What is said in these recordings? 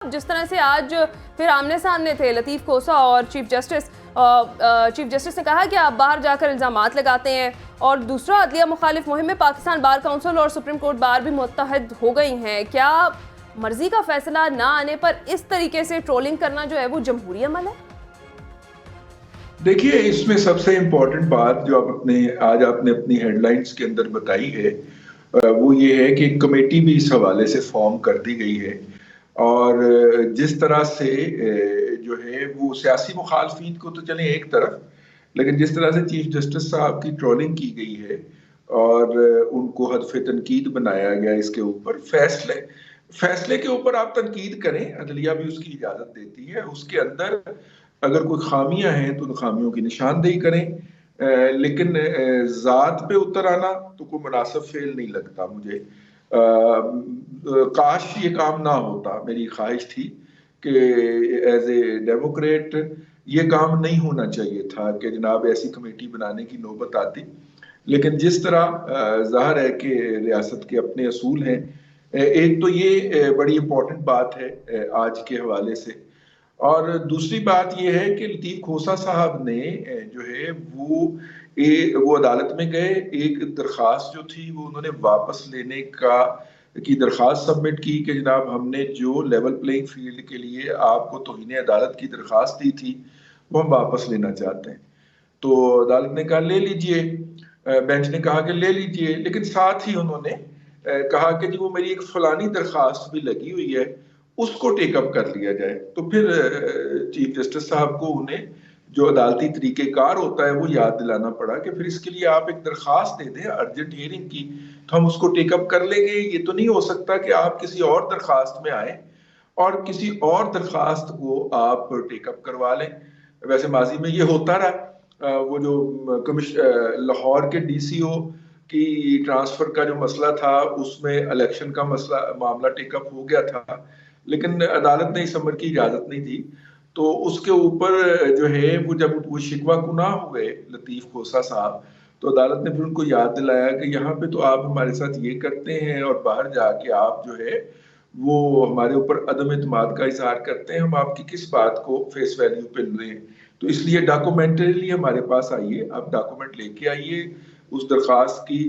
साहब, जिस तरह से आज फिर आमने सामने थे लतीफ़ खोसा और चीफ जस्टिस ने कहा कि आप बाहर जाकर इल्ज़ामात लगाते हैं, और दूसरा अदलिया मुखालिफ मुहिम में पाकिस्तान बार काउंसिल और सुप्रीम कोर्ट बार भी मुत्तहद हो गई हैं। क्या मर्जी का फैसला ना आने पर इस तरीके से ट्रोलिंग करना जो है वो जमहूरी अमल है? देखिए, इसमें सबसे इम्पोर्टेंट बात जो आज आपने अपनी हेडलाइंस के अंदर बताई है वो ये है कि एक कमेटी भी इस हवाले से फॉर्म कर दी गई है, और जिस तरह से जो है वो सियासी मुखालफिन को तो चले एक तरफ, लेकिन जिस तरह से चीफ जस्टिस साहब की ट्रोलिंग की गई है और उनको हदफ तनकीद बनाया गया, इसके ऊपर फैसले के ऊपर आप तनकीद करें, अदलिया भी उसकी इजाजत देती है। उसके अंदर अगर कोई खामियां हैं तो उन खामियों की निशानदेही करें, लेकिन जात पे उतर आना तो कोई मुनासिब फेल नहीं लगता मुझे। काश ये काम ना होता, मेरी ख्वाहिश थी कि एज ए डेमोक्रेट ये काम नहीं होना चाहिए था कि जनाब ऐसी कमेटी बनाने की नौबत आती, लेकिन जिस तरह जाहिर है कि रियासत के अपने असूल हैं। एक तो ये बड़ी इंपॉर्टेंट बात है आज के हवाले से, और दूसरी बात यह है कि लतीफ़ खोसा साहब ने जो है वो अदालत में गए, एक दरख्वास्त जो थी वो उन्होंने वापस लेने की दरख्वास्त सबमिट की कि जनाब हमने जो लेवल प्लेइंग फील्ड के लिए आपको तौहीन अदालत की दरख्वास्त दी थी वो हम वापस लेना चाहते हैं। तो अदालत ने कहा ले लीजिए, बेंच ने कहा कि ले लीजिए, लेकिन साथ ही उन्होंने कहा कि जी वो मेरी एक फलानी दरख्वास्त भी लगी हुई है, उसको टेकअप कर लिया जाए। तो फिर चीफ जस्टिस साहब को उन्हें जो अदालती तरीकेकार होता है वो याद दिलाना पड़ा कि फिर इसके लिए आप एक दरख्वास्त दे दें अर्जेंट हियरिंग की, तो हम उसको टेकअप कर लेंगे। ये तो नहीं हो सकता कि आप किसी और दरख्वास्त में आए और किसी और दरख्वास्त को आप टेकअप करवा लें। वैसे माजी में ये होता रहा, वो जो लाहौर के डीसीओ की ट्रांसफर का जो मसला था उसमें इलेक्शन का मामला टेकअप हो गया था, लेकिन अदालत ने इस अमर की इजाजत नहीं दी। तो उसके ऊपर जो है वो जब वो शिकवा कुना हुए लतीफ़ खोसा साहब, तो अदालत ने फिर उनको याद दिलाया कि यहाँ पे तो आप हमारे साथ ये करते हैं और बाहर जाके आप जो है वो हमारे ऊपर अदम एतमाद का इजहार करते हैं, हम आपकी किस बात को फेस वैल्यू पे लें। तो इसलिए डॉक्यूमेंटली हमारे पास आइए, आप डॉक्यूमेंट लेके आइए उस दरख्वास्त की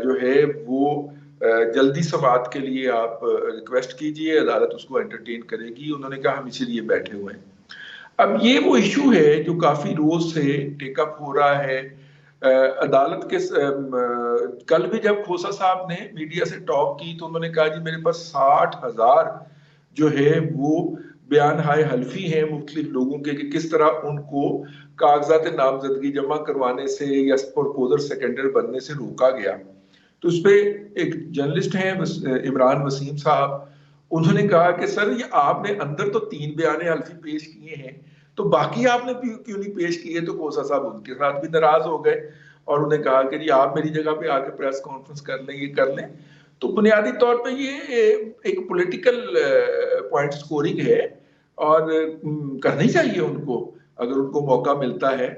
जो है वो जल्दी समाअत के लिए आप रिक्वेस्ट कीजिए, अदालत उसको एंटरटेन करेगी। उन्होंने कहा हम इसीलिए बैठे हुए हैं। अब ये वो इशू है जो काफी रोज से टेकअप हो रहा है अदालत के। कल भी जब खोसा साहब ने मीडिया से टॉक की तो उन्होंने कहा जी मेरे पास 60,000 जो है वो बयान हाय हल्फी हैं मुख्तलिफ लोगों के कि किस तरह उनको कागजात नामजदगी जमा करवाने से या प्रपोजल सेकेंडर बनने से रोका गया। तो उस पर एक जर्नलिस्ट हैं इमरान वसीम साहब, उन्होंने कहा कि सर ये आपने अंदर तो 3 बयान हल्फी पेश किए हैं, तो बाकी आपने क्यों नहीं पेश किए। तो खोसा साहब उनके साथ भी नाराज हो गए और उन्हें कहा कि जी आप मेरी जगह पे आके प्रेस कॉन्फ्रेंस कर लें, ये कर लें। तो बुनियादी तौर पे ये एक पॉलिटिकल पॉइंट स्कोरिंग है और करनी चाहिए उनको अगर उनको मौका मिलता है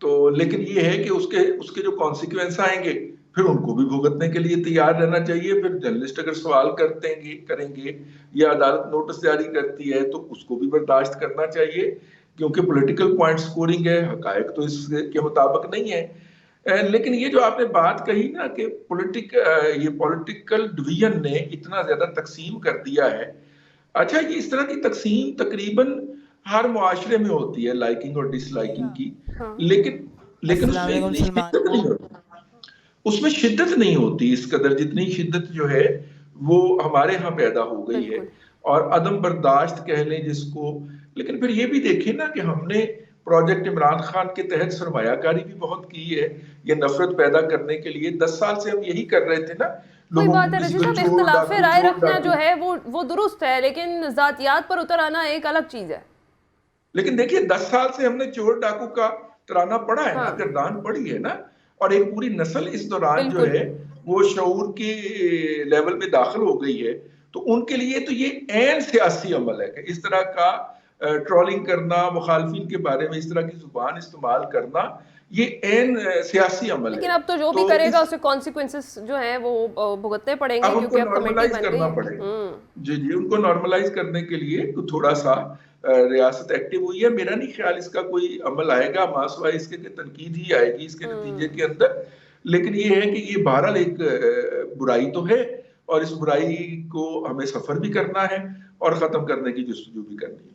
तो, लेकिन ये है कि उसके जो कॉन्सिक्वेंस आएंगे फिर उनको भी भुगतने के लिए तैयार रहना चाहिए। फिर जर्नलिस्ट अगर सवाल करेंगे या अदालत नोटिस जारी करती है तो उसको भी बर्दाश्त करना चाहिए, क्योंकि पॉलिटिकल पॉइंट स्कोरिंग है, हकायक तो इसके मुताबिक नहीं है। लेकिन ये जो आपने बात कही ना कि ये पॉलिटिकल डिवीजन ने इतना ज्यादा तकसीम कर दिया है। अच्छा, ये इस तरह की तकसीम तकरीबन हर मुआशरे में होती है, लाइकिंग और डिसलाइकिंग की, लेकिन उसमें शिद्दत नहीं होती इस कदर जितनी शिद्दत जो है वो हमारे यहाँ पैदा हो गई है, और अदम बर्दाश्त कह लें जिसको। लेकिन फिर ये भी देखें ना कि हमने प्रोजेक्ट इमरान खान के तहत सरमायाकारी भी बहुत की है, ये नफरत पैदा करने के लिए 10 साल से हम यही कर रहे थे ना। कोई बात है रशीद साहब, इख्तिलाफ़े राय रखना जो है वो दुरुस्त है, लेकिन जातियात पर उतर आना एक अलग चीज है। लेकिन देखिए 10 साल से हमने चोर डाकू का तराना पढ़ा है ना, गर्दान पढ़ी है ना, और एक पूरी नस्ल इस दौरान जो है वो शऊर के लेवल में दाखिल हो गई है। तो उनके लिए तो ये ऐन सियासी अमल है कि इस तरह का ट्रोलिंग करना, मुखालफिन के बारे में इस तरह की जुबान इस्तेमाल करना, ये एन सियासी अमल है। लेकिन अब तो जो भी करेगा उसे कॉन्सिक्वेंसेस जो हैं वो भुगतने पड़ेंगे, अब उनको क्योंकि अब कमेटी नॉर्मलाइज बन करना गई। पड़ेगा। जी जी, उनको नॉर्मलाइज करने के लिए तो थोड़ा सा रियासत एक्टिव हुई है। मेरा नहीं ख्याल इसका कोई अमल आएगा, मासवा इसके तनकीद ही आएगी इसके नतीजे के अंदर। लेकिन ये है कि ये बहरहाल एक बुराई तो है, और इस बुराई को हमें सफर भी करना है और खत्म करने की जस्तजू भी करनी है।